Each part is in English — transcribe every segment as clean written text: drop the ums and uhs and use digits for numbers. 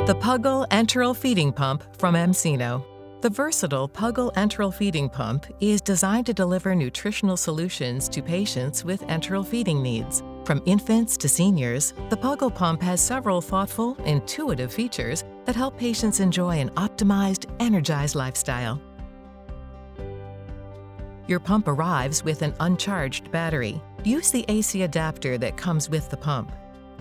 The PUGGLE Enteral Feeding Pump from Amsino. The versatile PUGGLE Enteral Feeding Pump is designed to deliver nutritional solutions to patients with enteral feeding needs. From infants to seniors, the PUGGLE pump has several thoughtful, intuitive features that help patients enjoy an optimized, energized lifestyle. Your pump arrives with an uncharged battery. Use the AC adapter that comes with the pump.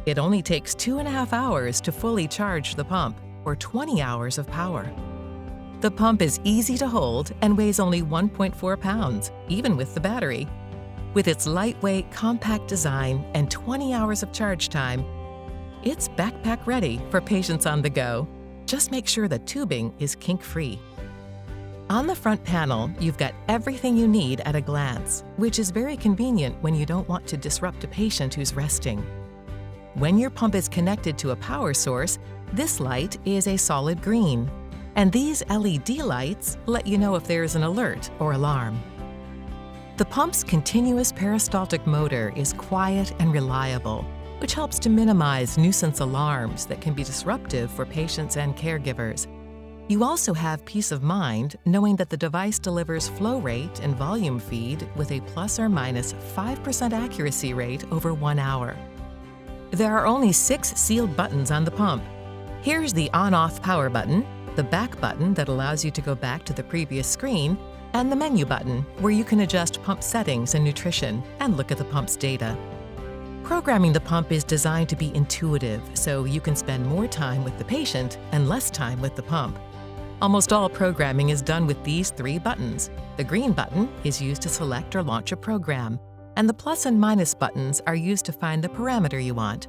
It only takes 2.5 hours to fully charge the pump, or 20 hours of power. The pump is easy to hold and weighs only 1.4 pounds, even with the battery. With its lightweight, compact design and 20 hours of charge time, it's backpack ready for patients on the go. Just make sure the tubing is kink-free. On the front panel, you've got everything you need at a glance, which is very convenient when you don't want to disrupt a patient who's resting. When your pump is connected to a power source, this light is a solid green, and these LED lights let you know if there is an alert or alarm. The pump's continuous peristaltic motor is quiet and reliable, which helps to minimize nuisance alarms that can be disruptive for patients and caregivers. You also have peace of mind knowing that the device delivers flow rate and volume feed with a plus or minus 5% accuracy rate over 1 hour. There are only 6 sealed buttons on the pump. Here's the on-off power button, the back button that allows you to go back to the previous screen, and the menu button where you can adjust pump settings and nutrition and look at the pump's data. Programming the pump is designed to be intuitive, so you can spend more time with the patient and less time with the pump. Almost all programming is done with these 3 buttons. The green button is used to select or launch a program, and the plus and minus buttons are used to find the parameter you want.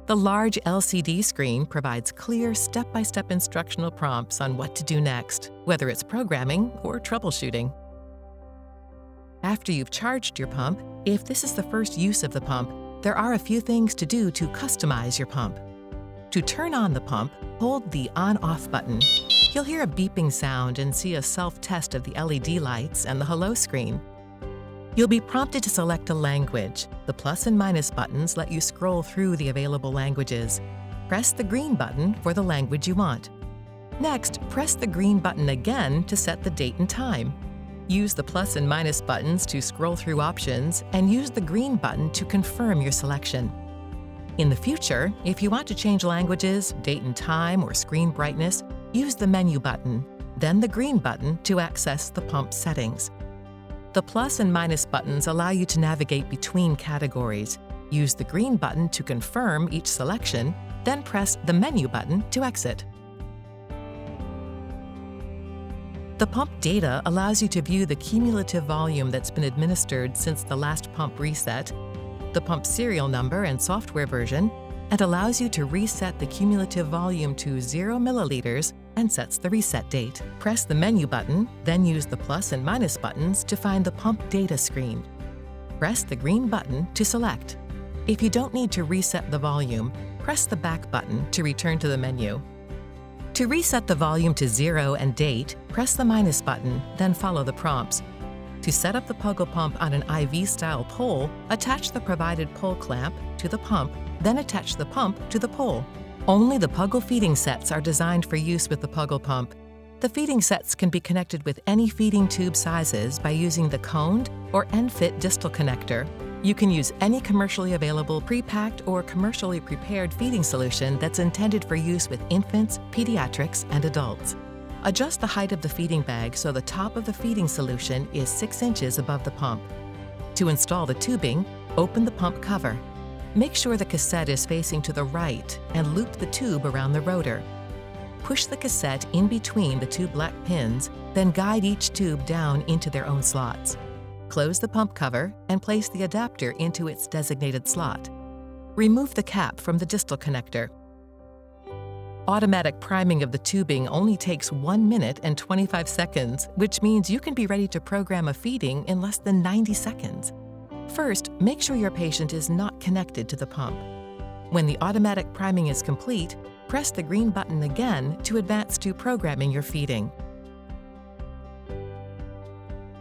The large LCD screen provides clear step-by-step instructional prompts on what to do next, whether it's programming or troubleshooting. After you've charged your pump, if this is the first use of the pump, there are a few things to do to customize your pump. To turn on the pump, hold the on-off button. You'll hear a beeping sound and see a self-test of the LED lights and the hello screen. You'll be prompted to select a language. The plus and minus buttons let you scroll through the available languages. Press the green button for the language you want. Next, press the green button again to set the date and time. Use the plus and minus buttons to scroll through options and use the green button to confirm your selection. In the future, if you want to change languages, date and time, or screen brightness, use the menu button, then the green button to access the pump settings. The plus and minus buttons allow you to navigate between categories. Use the green button to confirm each selection, then press the menu button to exit. The pump data allows you to view the cumulative volume that's been administered since the last pump reset, the pump serial number and software version, and allows you to reset the cumulative volume to 0 milliliters and sets the reset date. Press the menu button, then use the plus and minus buttons to find the pump data screen. Press the green button to select. If you don't need to reset the volume, press the back button to return to the menu. To reset the volume to 0 and date, press the minus button, then follow the prompts. To set up the PUGGLE pump on an IV-style pole, attach the provided pole clamp to the pump, then attach the pump to the pole. Only the PUGGLE feeding sets are designed for use with the PUGGLE pump. The feeding sets can be connected with any feeding tube sizes by using the coned or end-fit distal connector. You can use any commercially available pre-packed or commercially prepared feeding solution that's intended for use with infants, pediatrics, and adults. Adjust the height of the feeding bag so the top of the feeding solution is 6 inches above the pump. To install the tubing, open the pump cover. Make sure the cassette is facing to the right and loop the tube around the rotor. Push the cassette in between the 2 black pins, then guide each tube down into their own slots. Close the pump cover and place the adapter into its designated slot. Remove the cap from the distal connector. Automatic priming of the tubing only takes 1 minute and 25 seconds, which means you can be ready to program a feeding in less than 90 seconds. First, make sure your patient is not connected to the pump. When the automatic priming is complete, press the green button again to advance to programming your feeding.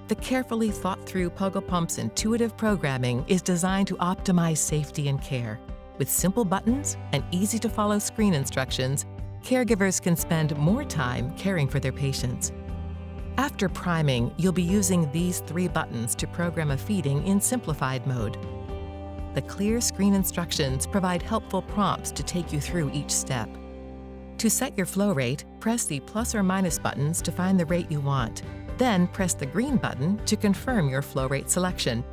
The carefully thought-through PUGGLE pump's intuitive programming is designed to optimize safety and care. With simple buttons and easy-to-follow screen instructions, caregivers can spend more time caring for their patients. After priming, you'll be using these 3 buttons to program a feeding in simplified mode. The clear screen instructions provide helpful prompts to take you through each step. To set your flow rate, press the plus or minus buttons to find the rate you want. Then press the green button to confirm your flow rate selection.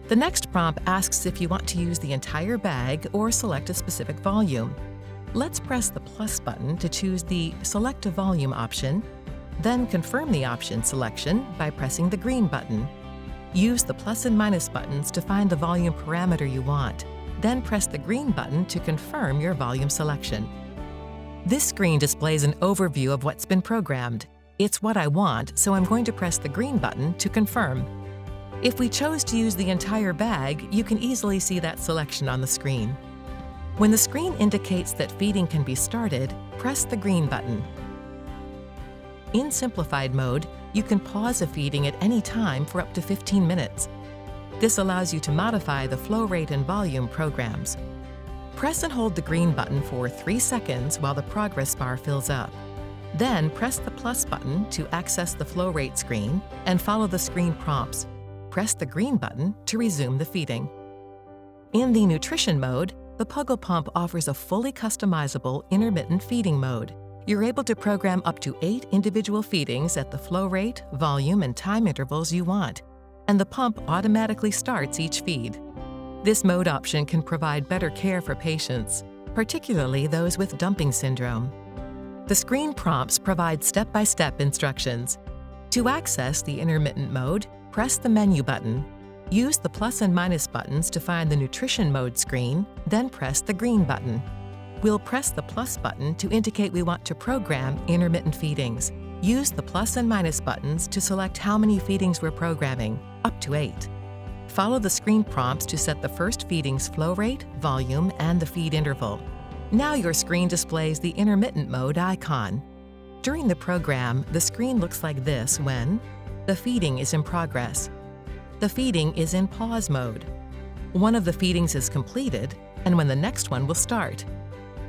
The next prompt asks if you want to use the entire bag or select a specific volume. Let's press the plus button to choose the Select a Volume option, then confirm the option selection by pressing the green button. Use the plus and minus buttons to find the volume parameter you want, then press the green button to confirm your volume selection. This screen displays an overview of what's been programmed. It's what I want, so I'm going to press the green button to confirm. If we chose to use the entire bag, you can easily see that selection on the screen. When the screen indicates that feeding can be started, press the green button. In simplified mode, you can pause a feeding at any time for up to 15 minutes. This allows you to modify the flow rate and volume programs. Press and hold the green button for 3 seconds while the progress bar fills up. Then press the plus button to access the flow rate screen and follow the screen prompts. Press the green button to resume the feeding. In the nutrition mode, the PUGGLE pump offers a fully customizable intermittent feeding mode. You're able to program up to 8 individual feedings at the flow rate, volume, and time intervals you want, and the pump automatically starts each feed. This mode option can provide better care for patients, particularly those with dumping syndrome. The screen prompts provide step-by-step instructions. To access the intermittent mode, press the menu button. Use the plus and minus buttons to find the nutrition mode screen, then press the green button. We'll press the plus button to indicate we want to program intermittent feedings. Use the plus and minus buttons to select how many feedings we're programming, up to 8. Follow the screen prompts to set the first feeding's flow rate, volume, and the feed interval. Now your screen displays the intermittent mode icon. During the program, the screen looks like this when the feeding is in progress. The feeding is in pause mode. One of the feedings is completed, and when the next one will start.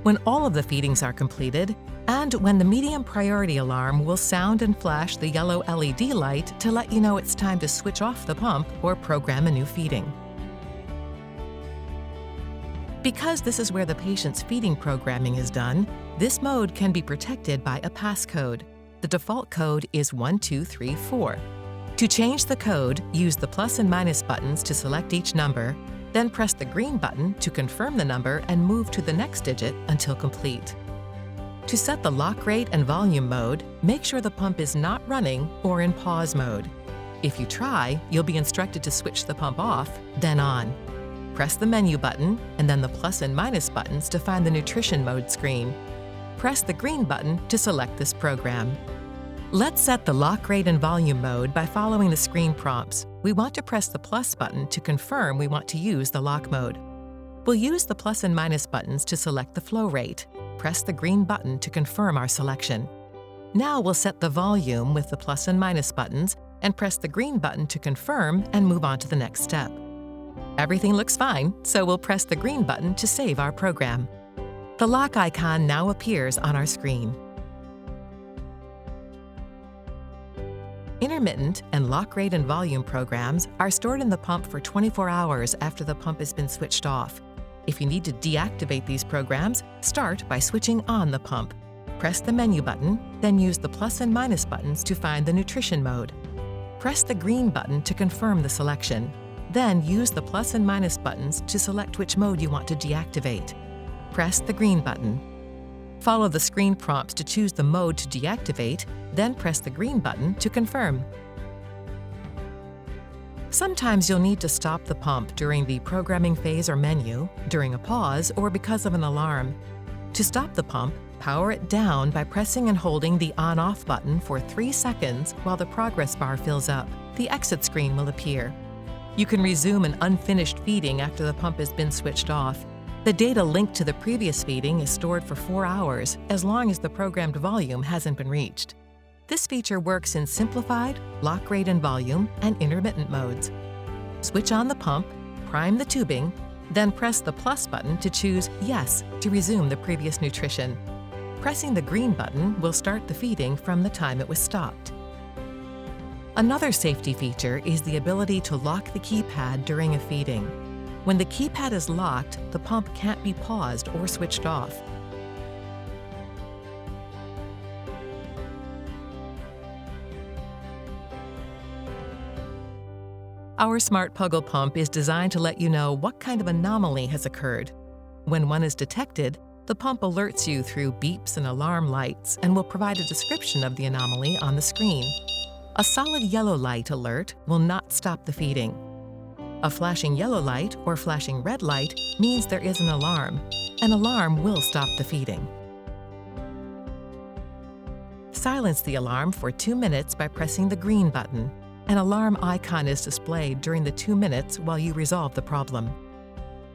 When all of the feedings are completed, and when the medium priority alarm will sound and flash the yellow LED light to let you know it's time to switch off the pump or program a new feeding. Because this is where the patient's feeding programming is done, this mode can be protected by a passcode. The default code is 1234. To change the code, use the plus and minus buttons to select each number, then press the green button to confirm the number and move to the next digit until complete. To set the lock rate and volume mode, make sure the pump is not running or in pause mode. If you try, you'll be instructed to switch the pump off, then on. Press the menu button and then the plus and minus buttons to find the nutrition mode screen. Press the green button to select this program. Let's set the lock rate and volume mode by following the screen prompts. We want to press the plus button to confirm we want to use the lock mode. We'll use the plus and minus buttons to select the flow rate. Press the green button to confirm our selection. Now we'll set the volume with the plus and minus buttons and press the green button to confirm and move on to the next step. Everything looks fine, so we'll press the green button to save our program. The lock icon now appears on our screen. Intermittent and lock rate and volume programs are stored in the pump for 24 hours after the pump has been switched off. If you need to deactivate these programs, start by switching on the pump. Press the menu button, then use the plus and minus buttons to find the nutrition mode. Press the green button to confirm the selection. Then use the plus and minus buttons to select which mode you want to deactivate. Press the green button. Follow the screen prompts to choose the mode to deactivate, then press the green button to confirm. Sometimes you'll need to stop the pump during the programming phase or menu, during a pause, or because of an alarm. To stop the pump, power it down by pressing and holding the on-off button for 3 seconds while the progress bar fills up. The exit screen will appear. You can resume an unfinished feeding after the pump has been switched off. The data linked to the previous feeding is stored for 4 hours, as long as the programmed volume hasn't been reached. This feature works in simplified, lock rate and volume, and intermittent modes. Switch on the pump, prime the tubing, then press the plus button to choose Yes to resume the previous nutrition. Pressing the green button will start the feeding from the time it was stopped. Another safety feature is the ability to lock the keypad during a feeding. When the keypad is locked, the pump can't be paused or switched off. Our smart PUGGLE pump is designed to let you know what kind of anomaly has occurred. When one is detected, the pump alerts you through beeps and alarm lights and will provide a description of the anomaly on the screen. A solid yellow light alert will not stop the feeding. A flashing yellow light or flashing red light means there is an alarm. An alarm will stop the feeding. Silence the alarm for 2 minutes by pressing the green button. An alarm icon is displayed during the 2 minutes while you resolve the problem.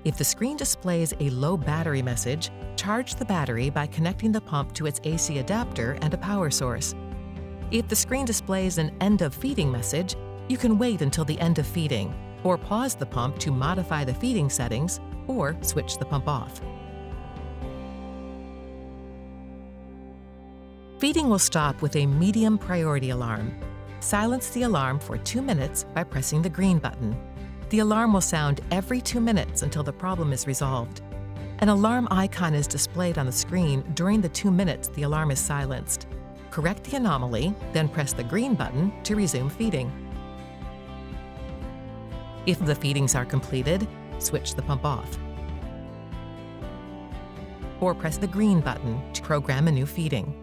If the screen displays a low battery message, charge the battery by connecting the pump to its AC adapter and a power source. If the screen displays an end of feeding message, you can wait until the end of feeding, or pause the pump to modify the feeding settings, or switch the pump off. Feeding will stop with a medium priority alarm. Silence the alarm for 2 minutes by pressing the green button. The alarm will sound every 2 minutes until the problem is resolved. An alarm icon is displayed on the screen during the 2 minutes the alarm is silenced. Correct the anomaly, then press the green button to resume feeding. If the feedings are completed, switch the pump off. Or press the green button to program a new feeding.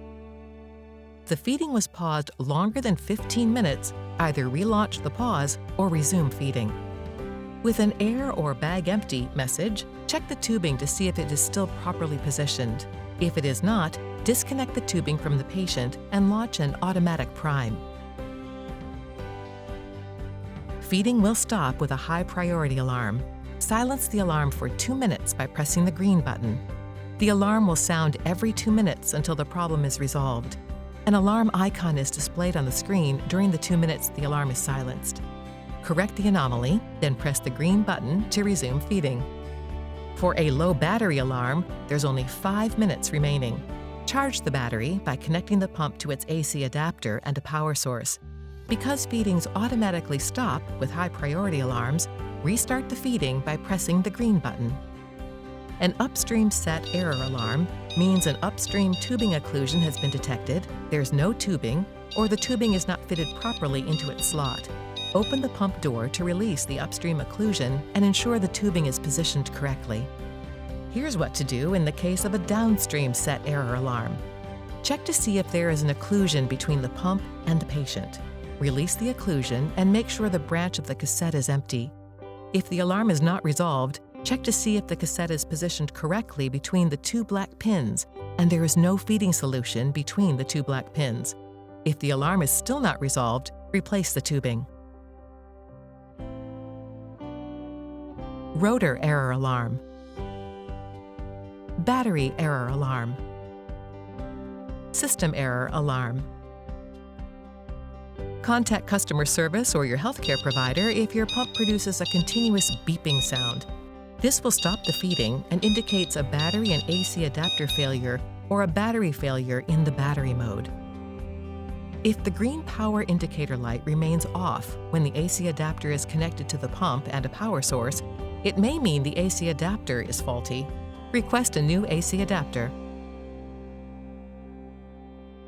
If the feeding was paused longer than 15 minutes, either relaunch the pause or resume feeding. With an air or bag empty message, check the tubing to see if it is still properly positioned. If it is not, disconnect the tubing from the patient and launch an automatic prime. Feeding will stop with a high priority alarm. Silence the alarm for 2 minutes by pressing the green button. The alarm will sound every 2 minutes until the problem is resolved. An alarm icon is displayed on the screen during the 2 minutes the alarm is silenced. Correct the anomaly, then press the green button to resume feeding. For a low battery alarm, there's only 5 minutes remaining. Charge the battery by connecting the pump to its AC adapter and a power source. Because feedings automatically stop with high priority alarms, restart the feeding by pressing the green button. An upstream set error alarm means an upstream tubing occlusion has been detected, there's no tubing, or the tubing is not fitted properly into its slot. Open the pump door to release the upstream occlusion and ensure the tubing is positioned correctly. Here's what to do in the case of a downstream set error alarm. Check to see if there is an occlusion between the pump and the patient. Release the occlusion and make sure the branch of the cassette is empty. If the alarm is not resolved, check to see if the cassette is positioned correctly between the 2 black pins and there is no feeding solution between the 2 black pins. If the alarm is still not resolved, replace the tubing. Rotor error alarm. Battery error alarm. System error alarm. Contact customer service or your healthcare provider if your pump produces a continuous beeping sound. This will stop the feeding and indicates a battery and AC adapter failure or a battery failure in the battery mode. If the green power indicator light remains off when the AC adapter is connected to the pump and a power source, it may mean the AC adapter is faulty. Request a new AC adapter.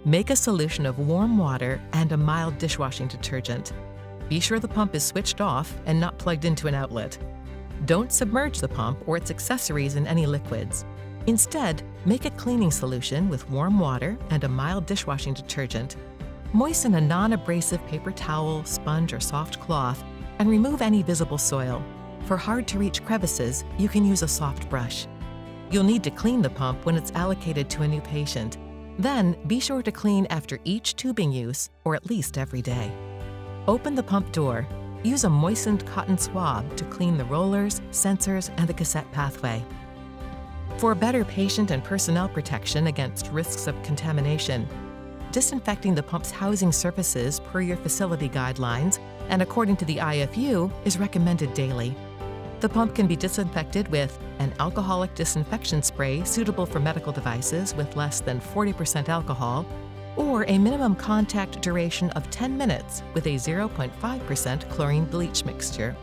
Make a solution of warm water and a mild dishwashing detergent. Be sure the pump is switched off and not plugged into an outlet. Don't submerge the pump or its accessories in any liquids. Instead, make a cleaning solution with warm water and a mild dishwashing detergent. Moisten a non-abrasive paper towel, sponge, or soft cloth and remove any visible soil. For hard-to-reach crevices, you can use a soft brush. You'll need to clean the pump when it's allocated to a new patient. Then, be sure to clean after each tubing use, or at least every day. Open the pump door. Use a moistened cotton swab to clean the rollers, sensors, and the cassette pathway. For better patient and personnel protection against risks of contamination, disinfecting the pump's housing surfaces per your facility guidelines and according to the IFU is recommended daily. The pump can be disinfected with an alcoholic disinfection spray suitable for medical devices with less than 40% alcohol, or a minimum contact duration of 10 minutes with a 0.5% chlorine bleach mixture.